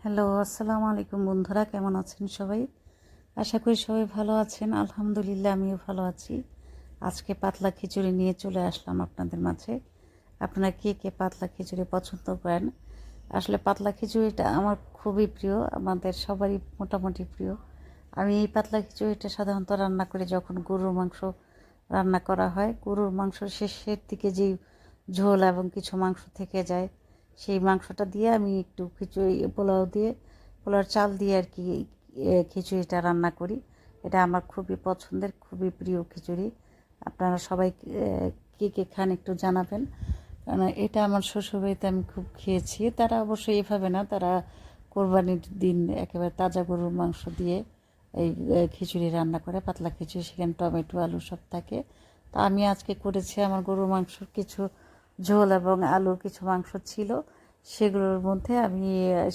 Hello, আসসালামু আলাইকুম বন্ধুরা, কেমন আছেন সবাই? আশা করি সবাই ভালো আছেন। আলহামদুলিল্লাহ আমিও ভালো আছি। আজকে পাতলা খিচুড়ি নিয়ে চলে আসলাম আপনাদের মাঝে। আপনারা কে কে পাতলা খিচুড়ি পছন্দ করেন? আসলে পাতলা খিচুড়িটা আমার খুবই প্রিয়, আমাদের সবারই মোটামুটি প্রিয়। আমি এই পাতলা খিচুড়িটা সাধারণত রান্না করি যখন গরুর মাংস রান্না করা হয়। গরুর মাংস শেষের দিকে যেই ঝোল এবং কিছু মাংস থেকে যায়, সেই মাংসটা দিয়ে আমি একটু খিচুড়ি পোলাওর চাল দিয়ে আর কি খিচুড়িটা রান্না করি। এটা আমার খুবই পছন্দের, খুবই প্রিয় খিচুড়ি। আপনারা সবাই কে কে খান একটু জানাবেন, কারণ এটা আমার শ্বশুরবাড়িতে আমি খুব খেয়েছি। তারা অবশ্যই এভাবে না, তারা কোরবানির দিন একেবারে তাজা গরুর মাংস দিয়ে এই খিচুড়ি রান্না করে, পাতলা খিচুড়ি, সেখানে টমেটো আলু সব থাকে। তা আমি আজকে করেছি, আমার গরুর মাংসর কিছু ঝোল এবং আলুর কিছু মাংস ছিল, সেগুলোর মধ্যে আমি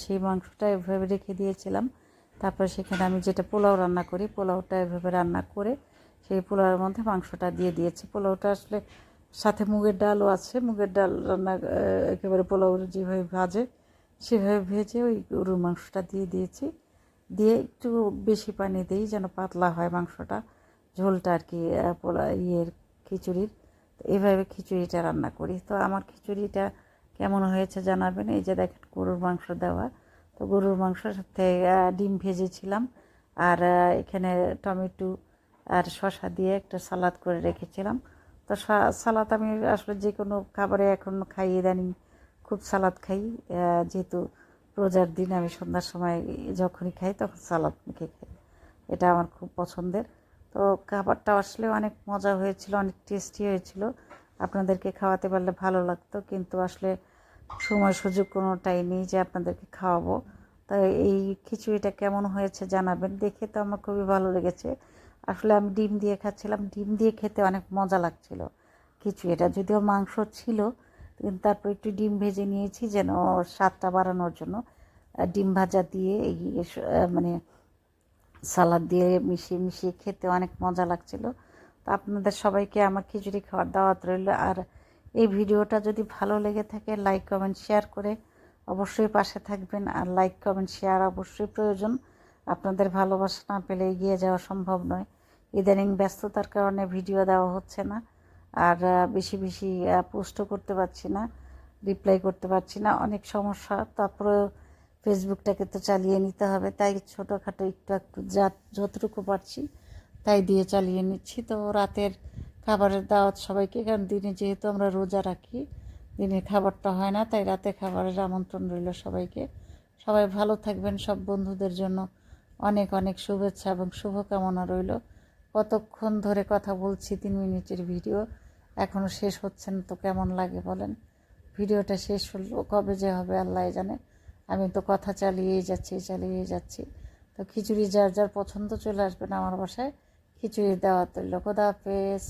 সেই মাংসটা এভাবে রেখে দিয়েছিলাম। তারপরে সেখানে আমি যেটা পোলাও রান্না করি, পোলাওটা এভাবে রান্না করে সেই পোলাওয়ের মধ্যে মাংসটা দিয়ে দিয়েছি। পোলাওটা আসলে সাথে মুগের ডালও আছে, মুগের ডাল রান্না একেবারে পোলাও যেভাবে ভাজে সেভাবে ভেজে ওই গরুর মাংসটা দিয়ে দিয়েছি। দিয়ে একটু বেশি পানি দিই যেন পাতলা হয় মাংসটা, ঝোলটা আর কি খিচুড়ির। তো এইভাবে খিচুড়িটা রান্না করি। তো আমার খিচুড়িটা কেমন হয়েছে জানাবেন। এই যে দেখেন গরুর মাংস দেওয়া, তো গরুর মাংসের সাথে ডিম ভেজেছিলাম, আর এখানে টমেটো আর শসা দিয়ে একটা সালাদ করে রেখেছিলাম। তো সালাদ আমি আসলে যে কোনো খাবারে এখন খাই, ইদানিং খুব সালাদ খাই। যেহেতু রোজার দিন আমি সন্ধ্যার সময় যখনই খাই তখন সালাদ মেখে খাই, এটা আমার খুব পছন্দের। তো খাবারটা আসলে অনেক মজা হয়েছিল, অনেক টেস্টি হয়েছিল। আপনাদেরকে খাওয়াতে পারলে ভালো লাগতো, কিন্তু আসলে সময় সুযোগ কোনোটাই নেই যে আপনাদেরকে খাওয়াবো। তাই এই খিচুড়িটা কেমন হয়েছে জানাবেন। দেখে তো আমার খুবই ভালো লেগেছে। আসলে আমি ডিম দিয়ে খাচ্ছিলাম, ডিম দিয়ে খেতে অনেক মজা লাগছিল খিচুড়িটা, যদিও মাংস ছিল, কিন্তু তারপর একটু ডিম ভেজে নিয়েছি যেন স্বাদটা বাড়ানোর জন্য। ডিম ভাজা দিয়ে এই মানে সালাদ দিয়ে মিশিয়ে মিশিয়ে খেতে অনেক মজা লাগছিল। তো আপনাদের সবাইকে আমার খিচুড়ি খাওয়ার দাওয়াত রইল। আর এই ভিডিওটা যদি ভালো লেগে থাকে, লাইক কমেন্ট শেয়ার করে অবশ্যই পাশে থাকবেন। আর লাইক কমেন্ট শেয়ার অবশ্যই প্রয়োজন, আপনাদের ভালোবাসা না পেলে এগিয়ে যাওয়া সম্ভব নয়। ইদানিং ব্যস্ততার কারণে ভিডিও দেওয়া হচ্ছে না, আর বেশি বেশি পোস্টও করতে পারছি না, রিপ্লাই করতে পারছি না, অনেক সমস্যা। তারপরে ফেসবুকটাকে তো চালিয়ে নিতে হবে, তাই ছোটোখাটো একটু একটু যতটুকু পারছি তাই দিয়ে চালিয়ে নিচ্ছি। তো রাতের খাবারের দাওয়াত সবাইকে, কারণ দিনে যেহেতু আমরা রোজা রাখি, দিনের খাবারটা হয় না, তাই রাতে খাবারের আমন্ত্রণ রইল সবাইকে। সবাই ভালো থাকবেন। সব বন্ধুদের জন্য অনেক অনেক শুভেচ্ছা এবং শুভকামনা রইল। কতক্ষণ ধরে কথা বলছি, 3 মিনিটের ভিডিও, এখনও শেষ হচ্ছে না, তো কেমন লাগে বলেন? ভিডিওটা শেষ হলো কবে যে হবে আল্লাহ জানে। আমি তো কথা চালিয়েই যাচ্ছি। তো খিচুড়ি যার যার পছন্দ চলে আসবেন আমার বাসায়, খিচুড়ি দেওয়া রইল। খোদা হাফেজ।